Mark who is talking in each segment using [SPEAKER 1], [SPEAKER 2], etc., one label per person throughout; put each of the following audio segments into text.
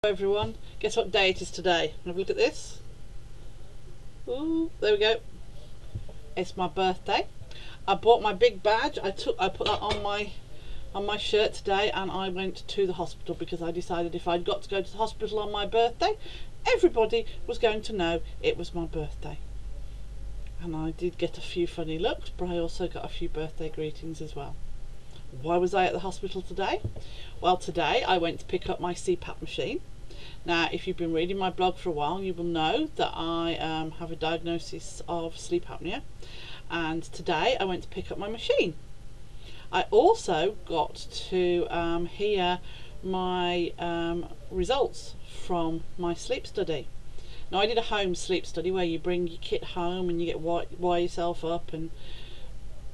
[SPEAKER 1] Hello everyone, guess what day it is today? Have a look at this. Ooh, there we go. It's my birthday. I bought my big badge. I put that on my shirt today, and I went to the hospital because I decided if I'd got to go to the hospital on my birthday, everybody was going to know it was my birthday. And I did get a few funny looks, but I also got a few birthday greetings as well. Why was I at the hospital today? Well, today I went to pick up my CPAP machine. Now, if you've been reading my blog for a while, you will know that I have a diagnosis of sleep apnea, and today I went to pick up my machine. I also got to hear my results from my sleep study. Now, I did a home sleep study where you bring your kit home and you get wire yourself up, and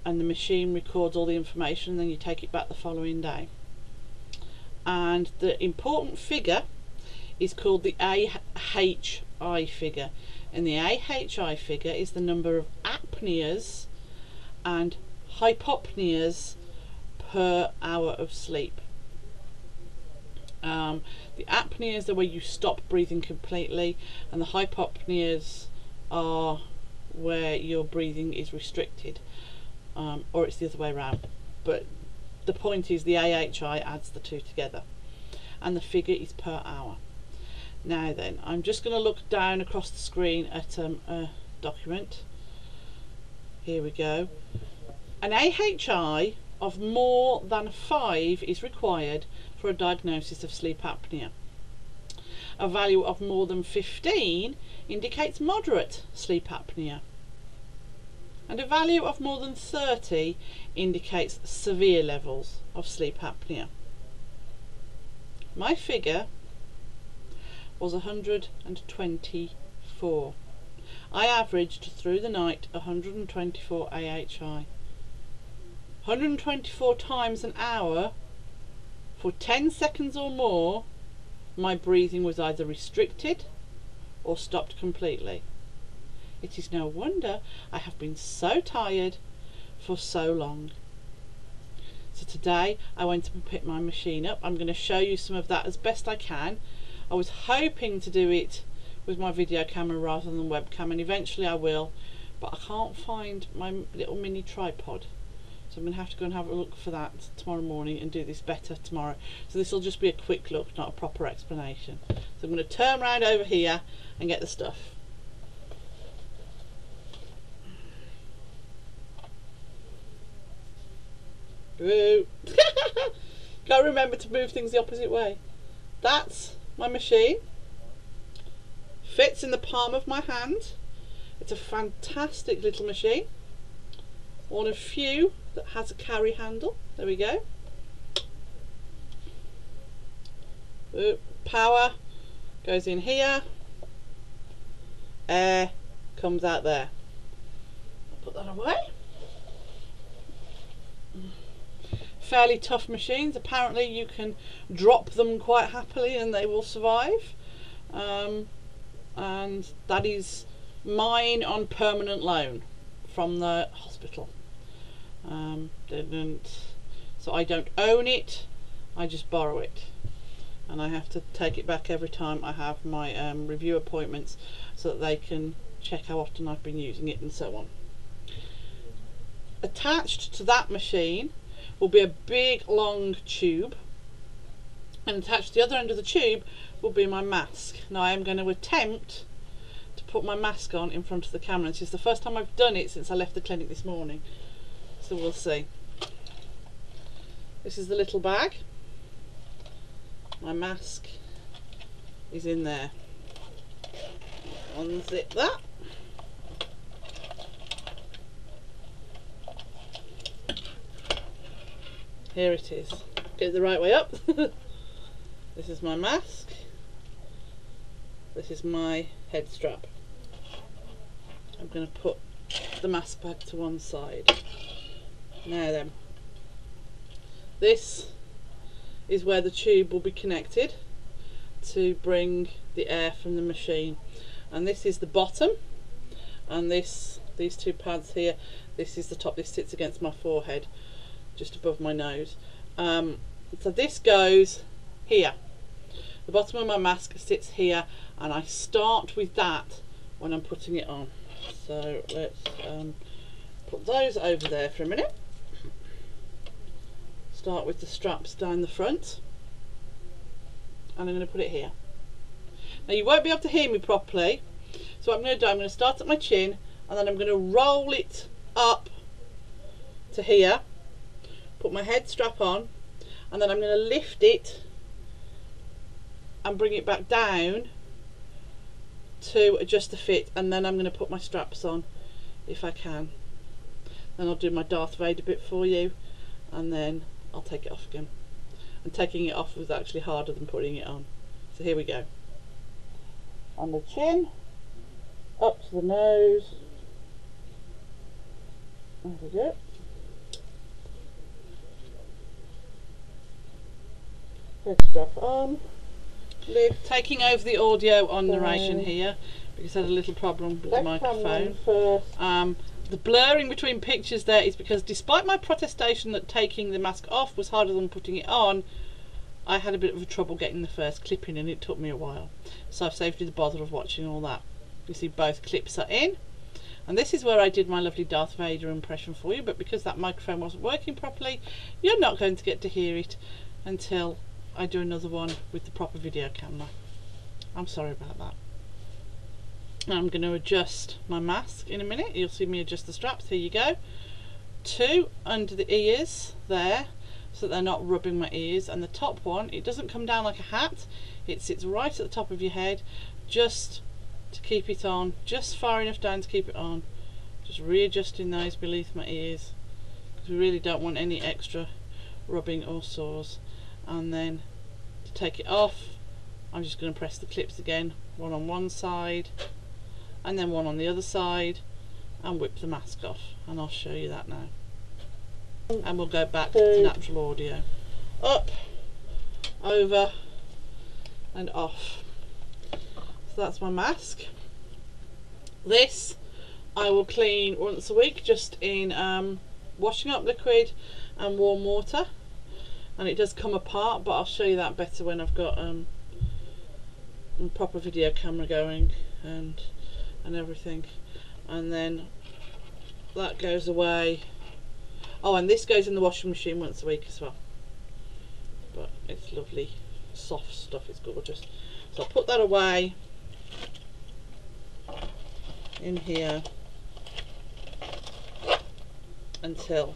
[SPEAKER 1] the machine records all the information, and then you take it back the following day. And the important figure is called the AHI figure, and the AHI figure is the number of apneas and hypopneas per hour of sleep. The apneas are where you stop breathing completely, and the hypopneas are where your breathing is restricted. Or it's the other way around, but the point is the AHI adds the two together, and the figure is per hour. Now then, I'm just going to look down across the screen at a document. Here we go. An AHI of more than 5 is required for a diagnosis of sleep apnea. A value of more than 15 indicates moderate sleep apnea, and a value of more than 30 indicates severe levels of sleep apnea. My figure was 124. I averaged through the night 124 AHI. 124 times an hour for 10 seconds or more, my breathing was either restricted or stopped completely. It is no wonder I have been so tired for so long. So today I went to pick my machine up. I'm going to show you some of that as best I can. I was hoping to do it with my video camera rather than webcam, and eventually I will, but I can't find my little mini tripod. So I'm going to have to go and have a look for that tomorrow morning and do this better tomorrow. So this will just be a quick look, not a proper explanation. So I'm going to turn around over here and get the stuff. Boo! Gotta remember to move things the opposite way. That's my machine. Fits in the palm of my hand. It's a fantastic little machine. One of few that has a carry handle. There we go. Power goes in here. Air comes out there. I'll put that away. Fairly tough machines. Apparently you can drop them quite happily and they will survive. And that is mine on permanent loan from the hospital. So I don't own it, I just borrow it, and I have to take it back every time I have my review appointments so that they can check how often I've been using it and so on. Attached to that machine will be a big long tube, and attached to the other end of the tube will be my mask. Now I am going to attempt to put my mask on in front of the camera. This is the first time I've done it since I left the clinic this morning, so we'll see. This is the little bag. My mask is in there. Unzip that. Here it is. Get it the right way up. This is my mask. This is my head strap. I'm going to put the mask back to one side. Now then, this is where the tube will be connected to bring the air from the machine, and this is the bottom, and these two pads here, this is the top. This sits against my forehead just above my nose. So this goes here. The bottom of my mask sits here, and I start with that when I'm putting it on. So let's put those over there for a minute. Start with the straps down the front, and I'm going to put it here. Now you won't be able to hear me properly, so what I'm going to do, I'm going to start at my chin, and then I'm going to roll it up to here, put my head strap on, and then I'm going to lift it and bring it back down to adjust the fit, and then I'm going to put my straps on if I can. Then I'll do my Darth Vader bit for you, and then I'll take it off again. And taking it off was actually harder than putting it on. So here we go. On the chin, up to the nose. There we go. Head strap on. Lift. Taking over the audio on narration here because I had a little problem with the microphone. The blurring between pictures there is because despite my protestation that taking the mask off was harder than putting it on, I had a bit of a trouble getting the first clip in, and it took me a while. So I've saved you the bother of watching all that. You see both clips are in, and this is where I did my lovely Darth Vader impression for you, but because that microphone wasn't working properly, you're not going to get to hear it until I do another one with the proper video camera. I'm sorry about that. I'm going to adjust my mask in a minute. You'll see me adjust the straps. Here you go. 2 under the ears there, so that they're not rubbing my ears, and the top one, it doesn't come down like a hat, it sits right at the top of your head, just to keep it on, just far enough down to keep it on. Just readjusting those beneath my ears, because we really don't want any extra rubbing or sores. And then to take it off, I'm just going to press the clips again, one on one side and then one on the other side, and whip the mask off, and I'll show you that now. And we'll go back to natural audio. Up, over and off. So that's my mask. This I will clean once a week, just in washing up liquid and warm water, and it does come apart, but I'll show you that better when I've got a proper video camera going and everything. And then that goes away. Oh, and this goes in the washing machine once a week as well, but it's lovely soft stuff, it's gorgeous. So I'll put that away in here until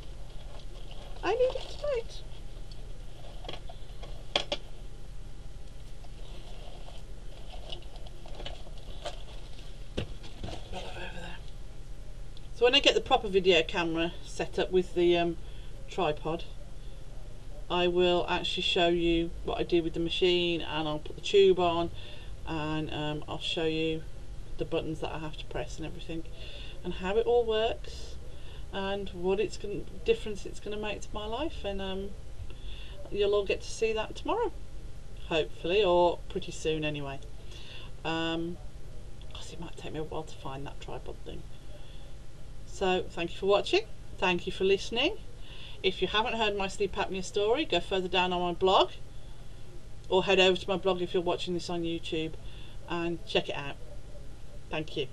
[SPEAKER 1] I need it tonight. So when I get the proper video camera set up with the tripod, I will actually show you what I do with the machine, and I'll put the tube on, and I'll show you the buttons that I have to press and everything, and how it all works, and what difference it's going to make to my life. And you'll all get to see that tomorrow, hopefully, or pretty soon anyway. Because it might take me a while to find that tripod thing. So thank you for watching, thank you for listening. If you haven't heard my sleep apnea story, go further down on my blog, or head over to my blog if you're watching this on YouTube and check it out. Thank you.